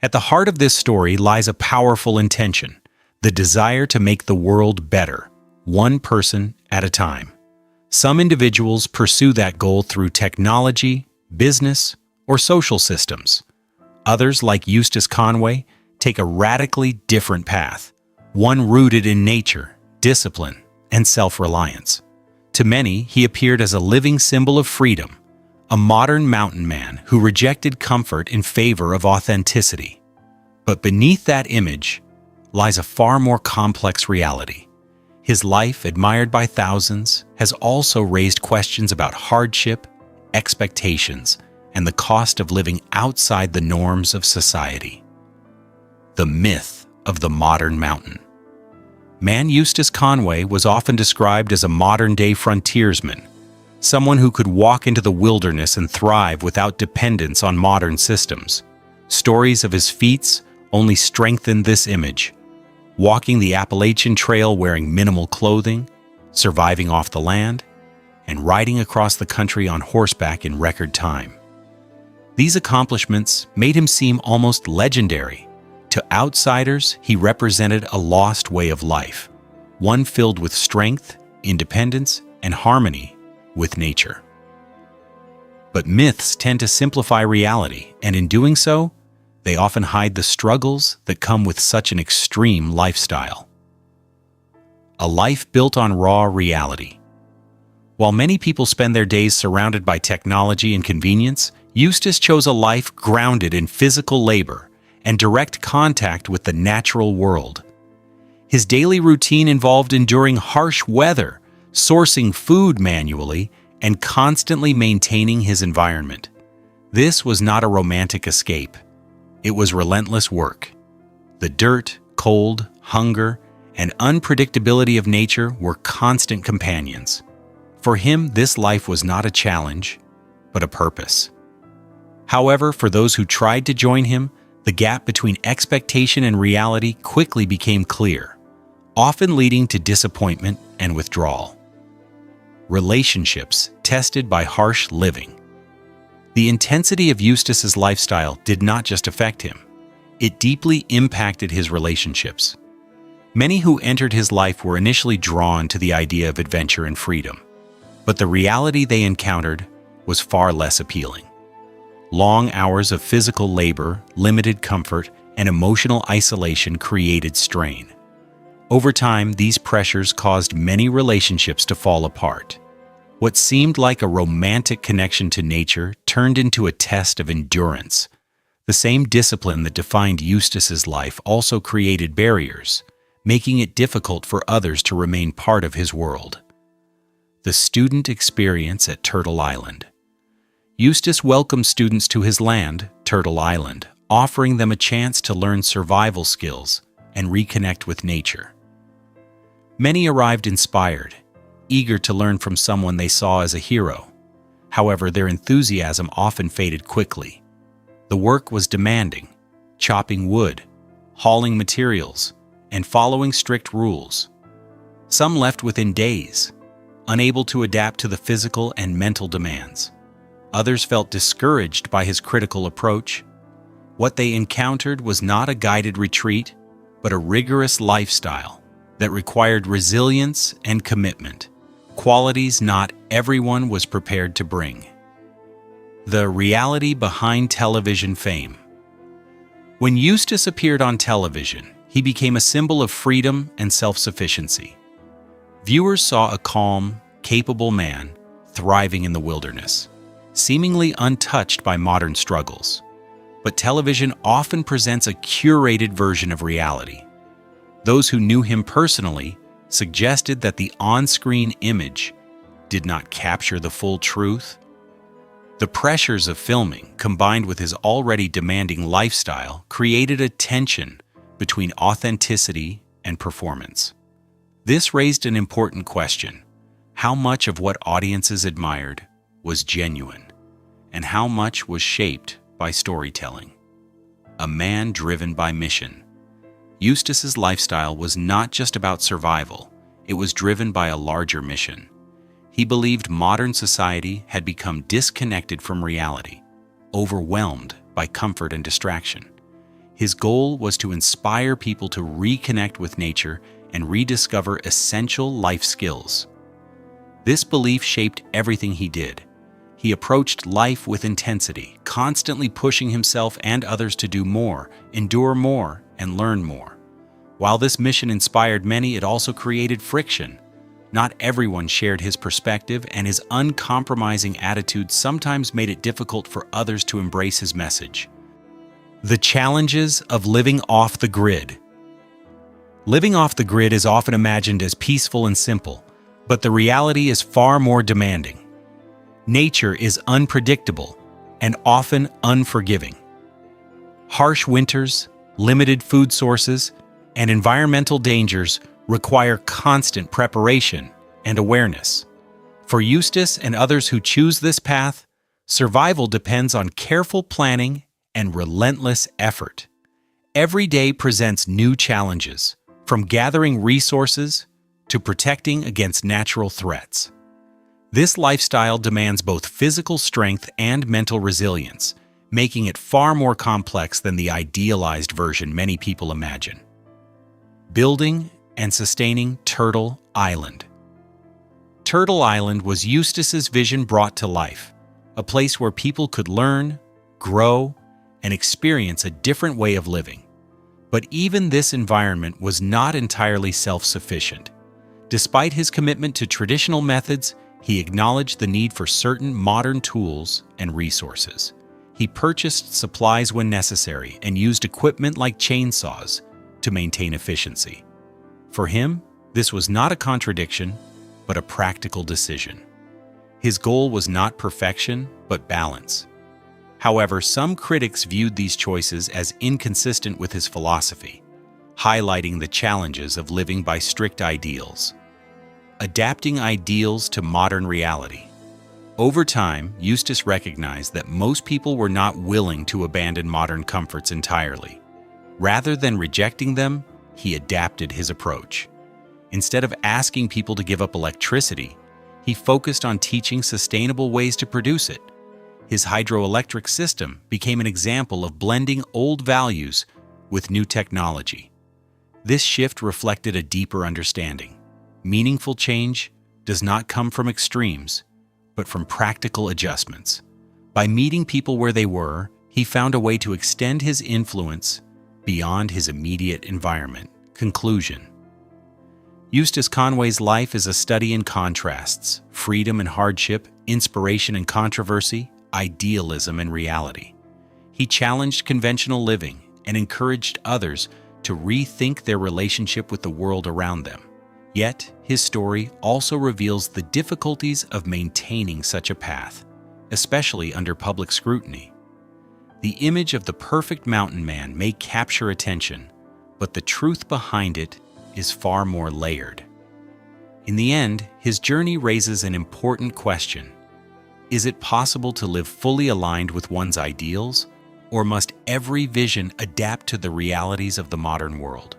At the heart of this story lies a powerful intention, the desire to make the world better, one person at a time. Some individuals pursue that goal through technology, business, or social systems. Others, like Eustace Conway, take a radically different path, one rooted in nature, discipline, and self-reliance. To many, he appeared as a living symbol of freedom, a modern mountain man who rejected comfort in favor of authenticity. But beneath that image lies a far more complex reality. His life, admired by thousands, has also raised questions about hardship, expectations, and the cost of living outside the norms of society. The myth of the modern mountain. Man Eustace Conway was often described as a modern-day frontiersman, someone who could walk into the wilderness and thrive without dependence on modern systems. Stories of his feats only strengthened this image. Walking the Appalachian Trail wearing minimal clothing, surviving off the land, and riding across the country on horseback in record time. These accomplishments made him seem almost legendary. To outsiders, he represented a lost way of life, one filled with strength, independence, and harmony with nature. But myths tend to simplify reality, and in doing so, they often hide the struggles that come with such an extreme lifestyle. A life built on raw reality. While many people spend their days surrounded by technology and convenience, Eustace chose a life grounded in physical labor and direct contact with the natural world. His daily routine involved enduring harsh weather, sourcing food manually, and constantly maintaining his environment. This was not a romantic escape. It was relentless work. The dirt, cold, hunger, and unpredictability of nature were constant companions. For him, this life was not a challenge, but a purpose. However, for those who tried to join him, the gap between expectation and reality quickly became clear, often leading to disappointment and withdrawal. Relationships tested by harsh living. The intensity of Eustace's lifestyle did not just affect him, it deeply impacted his relationships. Many who entered his life were initially drawn to the idea of adventure and freedom, but the reality they encountered was far less appealing. Long hours of physical labor, limited comfort, and emotional isolation created strain. Over time, these pressures caused many relationships to fall apart. What seemed like a romantic connection to nature turned into a test of endurance. The same discipline that defined Eustace's life also created barriers, making it difficult for others to remain part of his world. The student experience at Turtle Island. Eustace welcomed students to his land, Turtle Island, offering them a chance to learn survival skills and reconnect with nature. Many arrived inspired, eager to learn from someone they saw as a hero. However, their enthusiasm often faded quickly. The work was demanding, chopping wood, hauling materials, and following strict rules. Some left within days, unable to adapt to the physical and mental demands. Others felt discouraged by his critical approach. What they encountered was not a guided retreat, but a rigorous lifestyle that required resilience and commitment, qualities not everyone was prepared to bring. The reality behind television fame. When Eustace appeared on television, he became a symbol of freedom and self-sufficiency. Viewers saw a calm, capable man thriving in the wilderness, seemingly untouched by modern struggles. But television often presents a curated version of reality. Those who knew him personally suggested that the on-screen image did not capture the full truth. The pressures of filming, combined with his already demanding lifestyle, created a tension between authenticity and performance. This raised an important question: how much of what audiences admired was genuine, and how much was shaped by storytelling? A man driven by mission. Eustace's lifestyle was not just about survival, it was driven by a larger mission. He believed modern society had become disconnected from reality, overwhelmed by comfort and distraction. His goal was to inspire people to reconnect with nature and rediscover essential life skills. This belief shaped everything he did. He approached life with intensity, constantly pushing himself and others to do more, endure more, and learn more. While this mission inspired many, it also created friction. Not everyone shared his perspective, and his uncompromising attitude sometimes made it difficult for others to embrace his message. The challenges of living off the grid. Living off the grid is often imagined as peaceful and simple, but the reality is far more demanding. Nature is unpredictable and often unforgiving. Harsh winters, limited food sources, and environmental dangers require constant preparation and awareness. For Eustace and others who choose this path, survival depends on careful planning and relentless effort. Every day presents new challenges, from gathering resources to protecting against natural threats. This lifestyle demands both physical strength and mental resilience, making it far more complex than the idealized version many people imagine. Building and sustaining Turtle Island. Turtle Island was Eustace's vision brought to life, a place where people could learn, grow, and experience a different way of living. But even this environment was not entirely self-sufficient. Despite his commitment to traditional methods, he acknowledged the need for certain modern tools and resources. He purchased supplies when necessary and used equipment like chainsaws to maintain efficiency. For him, this was not a contradiction, but a practical decision. His goal was not perfection, but balance. However, some critics viewed these choices as inconsistent with his philosophy, highlighting the challenges of living by strict ideals. Adapting ideals to modern reality. Over time, Eustace recognized that most people were not willing to abandon modern comforts entirely. Rather than rejecting them, he adapted his approach. Instead of asking people to give up electricity, he focused on teaching sustainable ways to produce it. His hydroelectric system became an example of blending old values with new technology. This shift reflected a deeper understanding. Meaningful change does not come from extremes, but from practical adjustments. By meeting people where they were, he found a way to extend his influence beyond his immediate environment. Conclusion. Eustace Conway's life is a study in contrasts, freedom and hardship, inspiration and controversy, idealism and reality. He challenged conventional living and encouraged others to rethink their relationship with the world around them. Yet, his story also reveals the difficulties of maintaining such a path, especially under public scrutiny. The image of the perfect mountain man may capture attention, but the truth behind it is far more layered. In the end, his journey raises an important question. Is it possible to live fully aligned with one's ideals, or must every vision adapt to the realities of the modern world?